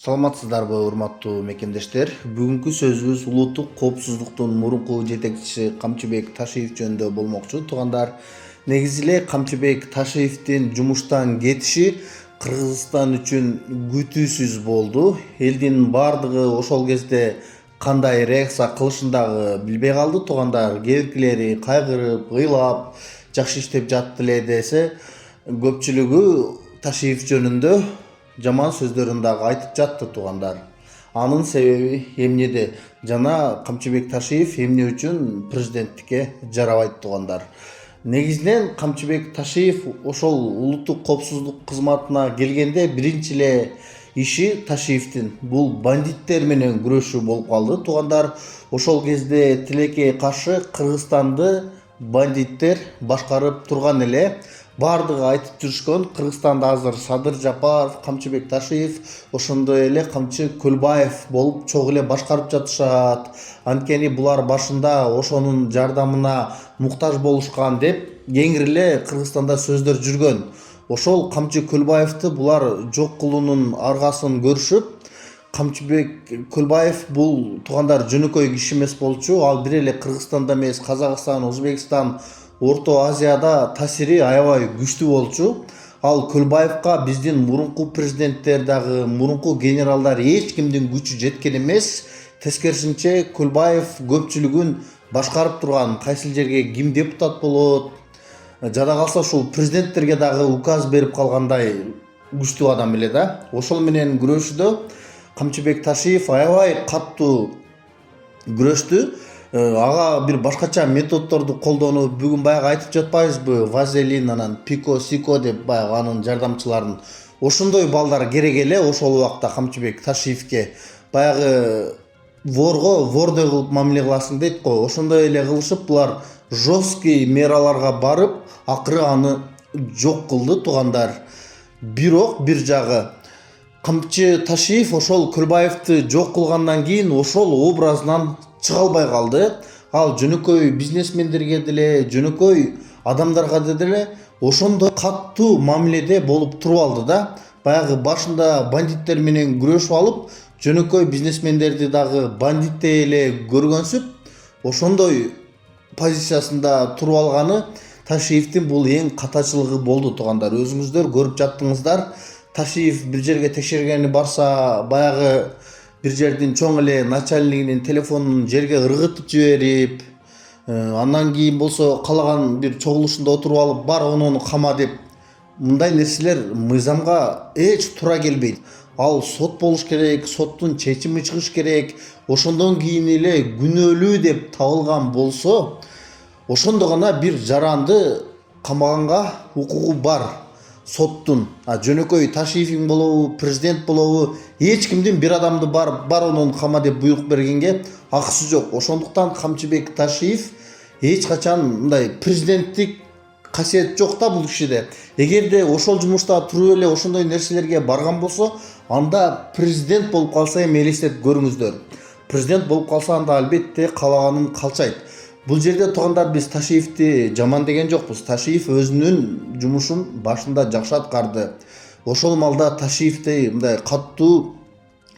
Саламатсыздарбы, урматтуу мекендештер. Бүгүнкү сөзүбүз улуттук коопсуздуктун мурунку жетекчиси Камчыбек Ташиев жөнүндө болмокчу. Туугандар, негизи эле Камчыбек Ташиевдин жумуштан кетиши Кыргызстан үчүн күтүүсүз болду. Элдин бардыгы ошол кезде кандай реакция кылышын дагы билбей калды. Туугандар, кээ биркилери кайгырып, ыйлап, жакшы иштеп жатты эле десе, көпчүлүгү Ташиев жөнүндө жаман сөздөрүн дагы айтып жатты. Туугандар, анын себеби эмнеде жана Камчыбек Ташиев эмне үчүн президенттикке жарабайт? Туугандар, негизинен Камчыбек Ташиев ошол улуттук коопсуздук кызматына келгенде биринчи эле иши Ташиевдин бул бандиттер менен күрөшүү болуп калды. Туугандар, ошол кезде тилекке каршы Кыргызстанды бандиттер башкарып турган эле. Бардыгы айтып жүрүшкөн, Кыргызстанда азыр Садыр Жапаров, Камчыбек Ташиев, ошондой эле Камчы Көлбаев болуп чогуу эле башкарып жатышат. Анткени булар башында ошонун жардамына муктаж болушкан деп кеңири эле Кыргызстанда сөздөр жүргөн. Ошол Камчы Көлбаевди булар жок кылуунун аргасын көрүшүп, Камчыбек Көлбаев бул, туугандар, жөнөкөй киши эмес болчу. Ал бир эле Кыргызстанда эмес, Казакстан, Өзбекстан, Орто Азияда таасири аябай күчтүү болчу. Ал Көлбаевка биздин мурунку президенттер дагы, мурунку генералдар эч кимдин күчү жеткен эмес. Тескерисинче, Көлбаев көпчүлүгүн башкарып турган, кайсыл жерге ким депутат болот, жада калса ушул президенттерге дагы указ берип калгандай күчтүү адам эле да. Ошол менен күрөшүүдө Камчыбек Ташиев аябай катуу күрөштү. Ага бир башкача методдорду колдонуп, бүгүн баягы айтып жатпайбызбы, вазелин, анан пико, сико деп баягы анын жардамчыларын. Ошондой балдар керек эле ошол убакта Камчыбек Ташиевке. Баягы ворго вордой кылып мамиле кыласың дейт го. Ошондой эле кылышып, булар жесткий мераларга барып, акыры аны жок кылды. Туугандар, бирок бир жагы Камчы Ташиев ошол Көлбаевди жок кылгандан кийин ошол образынан чыга албай калды. Ал жөнөкөй бизнесмендерге деле, жөнөкөй адамдарга деле ошондой катуу мамиледе болуп туруп алды да. Баягы башында бандиттер менен күрөшүп алып, жөнөкөй бизнесмендерди дагы бандиттей эле көргөнсүп, ошондой позициясында туруп алганы Ташиевдин бул эң катачылыгы болду. Туугандар, өзүңүздөр көрүп жаттыңыздар. Ташиев бир жерге текшергени барса, баягы бир жердин чоң эле начальнигинин телефонун жерге ыргытып жиберип, андан кийин болсо калаган бир чогулушунда отуруп алып, бар онуну кама деп, мындай нерселер мыйзамга эч туура келбейт. Ал сот болуш керек, соттун чечими чыгыш керек. Ошондон кийин эле күнөөлүү деп табылган болсо, ошондо гана бир жаранды камаганга укугу бар соттун. Жөнөкөй Ташиевин болобу, президент болобу, эч кимдин бир адамды бар онун кама деп буйрук бергенге акысы жок. Ошондуктан Камчыбек Ташиев эч качан мындай президенттик касиет жок да бул кишиде. Эгерде ошол жумушта туруп эле ошондой нерселерге барган болсо, анда президент болуп калса эми элестетип көрүңүздөр. Президент болуп калса, анда албетте каалаганын калчайт. Бул жерде, туугандар, биз Ташиевди жаман деген жокпуз. Ташиев өзүнүн жумушун башында жакшы аткарды. Ошол малда Ташиевдей мындай катуу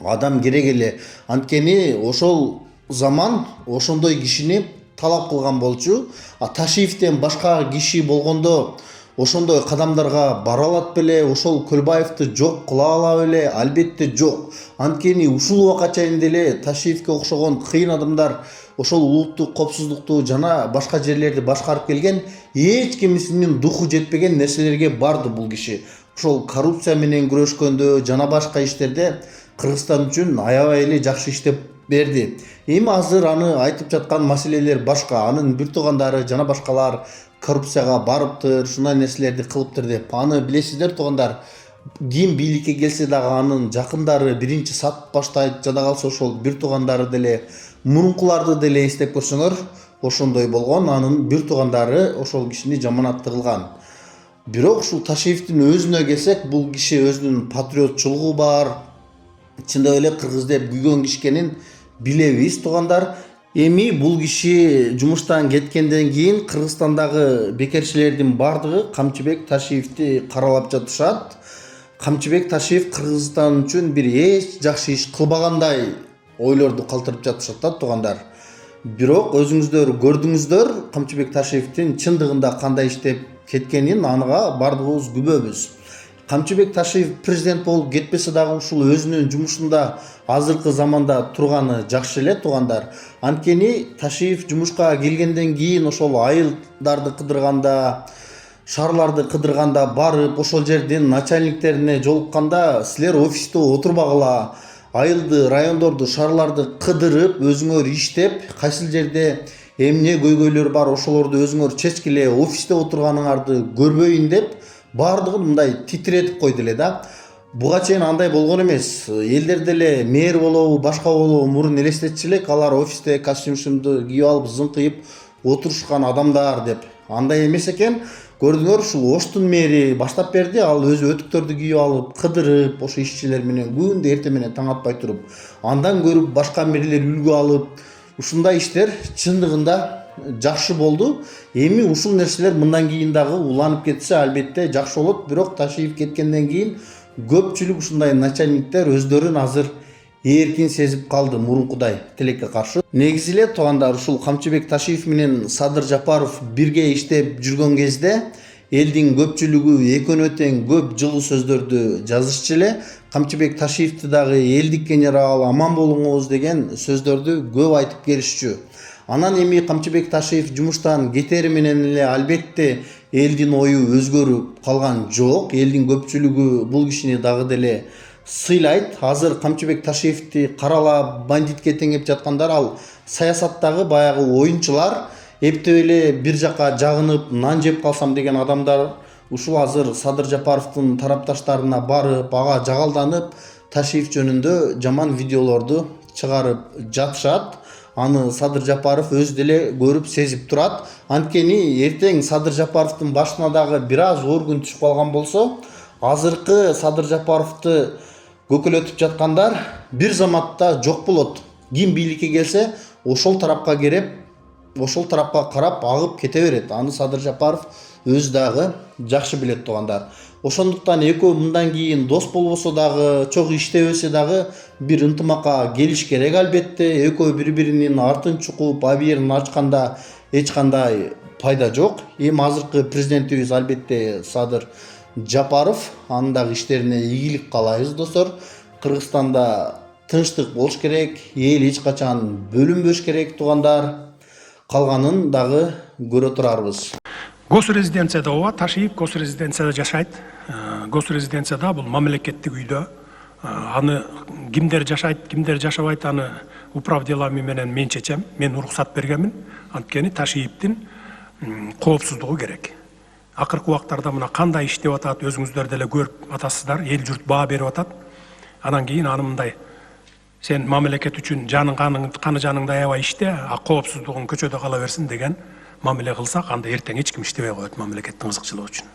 адам керек эле. Анткени ошол заман ошондой кишини талап кылган болчу. Ташиевден башка киши болгондо ошондой кадамдарга бара алат беле, ошол Көлбаевди жок кыла алабы беле? Албетте жок. Анткени ушул убакка чейин деле Ташиевке окшогон кыйын адамдар ошол улуттук коопсуздукту жана башка жерлерди башкарып келген, эч кимисинин духу жетпеген нерселерге барды бул киши. Ошол коррупция менен күрөшкөндө жана башка иштерде Кыргызстан үчүн аябай эле жакшы иштеп берди. Эми азыр аны айтып жаткан маселелер башка. Анын бир туугандары жана башкалар коррупцияга барыптыр, ушундай нерселерди кылыптыр деп. Аны билесиздер, туугандар. Ким бийликке келсе дагы анын жакындары биринчи сатып баштайт. Жада калса ошол бир туугандары деле, мурункуларды деле эстеп көрсөңөр, ошондой болгон. Анын бир туугандары ошол кишини жаманатты кылган. Бирок ушул Ташиевдин өзүнө келсек, бул киши өзүнүн патриотчулугу бар. Чындап эле кыргыз деп күйгөн киши экенин билебиз, туугандар. Эми бул киши жумуштан кеткенден кийин Кыргызстандагы бекерчилердин бардыгы Камчыбек Ташиевди каралап жатышат. Камчыбек Ташиев Кыргызстан үчүн бир эч жакшы иш кылбагандай ойлорду калтырып жатышат да туугандар. Бирок өзүңүздөр көрдүңүздөр Камчыбек Ташиевдин чындыгында кандай иштеп кеткенин, анга бардыгыбыз күбөбүз. Камчыбек Ташиев президент болуп кетпесе дагы ушул өзүнүн жумушунда азыркы заманда турганы жакшы эле туугандар. Анткени Ташиев жумушка келгенден кийин ошол айылдарды кыдырганда, шаарларды кыдырганда барып, ошол жердин начальниктерине жолукканда силер офисте отурбагыла, айылды, райондорду, шаарларды кыдырып, өзүңөр иштеп, кайсыл жерде эмне көйгөйлөр бар, ошолорду өзүңөр чечкиле, офисте отурганыңарды көрбөйүн деп бардыгын мындай титиретип койду эле да. Буга чейин андай болгон эмес. Элдер деле мэр болобу, башка болобу мурун элестетчү элек, алар офисте костюм-шымды кийип алып, зыңкыйып отурушкан адамдар деп. Андай эмес экен. Көрдүңөр, ушул Оштун мэри баштап берди, ал өзү өтүктөрдү кийип алып, кыдырып, ошо ишчилер менен күндө эртең менен таң атпай туруп, андан көрүп башка мэрлер үлгү алып, ушундай иштер чындыгында жакшы болду. Эми ушул нерселер мындан кийин дагы уланып кетсе албетте жакшы болот, бирок Ташиев кеткенден кийин көпчүлүк ушундай начальниктер өздөрүн азыр эркин сезип калды мурункудай тилекке каршы. Негизи эле туугандар, ушул Камчыбек Ташиев менен Садыр Жапаров бирге иштеп жүргөн кезде элдин көпчүлүгү экөөнө тең көп жылуу сөздөрдү жазышчу эле. Камчыбек Ташиевди дагы элдик генерал, аман болуңуз деген сөздөрдү көп айтып келишчү. Анан эми Камчыбек Ташиев жумуштан кетери менен эле албетте элдин ою өзгөрүп калган жок. Элдин көпчүлүгү бул кишини дагы деле сыйлайт. Азыр Камчыбек Ташиевди каралап, бандитке теңеп жаткандар ал саясаттагы баягы оюнчулар, эптеп эле бир жака жагынып нан жеп калсам деген адамдар ушул азыр Садыр Жапаровдун тарапташтарына барып, ага жагалданып, Ташиев жөнүндө жаман видеолорду чыгарып жатышат. Аны Садыр Жапаров өзү деле көрүп, сезип турат. Анткени эртең Садыр Жапаровдун башына дагы бир аз оор күн түшүп калган болсо, азыркы Садыр Жапаровду көкөлөтүп жаткандар бир заматта жок болот. Ким бийликке келсе, ошол тарапка кереп, ошол тарапка карап агып кете берет. Аны Садыр Жапаров өзү дагы жакшы билет туугандар. Ошондуктан экөө мындан кийин дос болбосо дагы, чогуу иштебесе дагы бир ынтымакка келиш керек албетте. Экөө бири-биринин артын чукуп, абийирин ачканда эч кандай пайда жок. Эми азыркы президентибиз албетте Садыр Жапаров, анын дагы иштерине ийгилик каалайбыз достор. Кыргызстанда тынчтык болуш керек, эл эч качан бөлүнбөш керек туугандар. Калганын дагы көрө турарбыз. Госрезиденцияда ооба, Ташиев госрезиденцияда жашайт. Госрезиденцияда бул мамлекеттик үйдө. Аны кимдер жашайт, кимдер жашабайт, аны управ делами менен мен чечем. Мен уруксат бергенмин. Анткени Ташиевдин коопсуздугу керек. Акыркы убактарда мына кандай иштеп атат, өзүңүздөр деле көрүп атасыздар, эл журт баа берип атат. Анан кийин аны мындай сен мамлекет үчүн жаның каны жаныңды аябай иште, а коопсуздугуң көчөдө кала берсин деген мамиле кылсак, анда эртең эч ким иштебей коет мамлекеттин кызыкчылыгы үчүн.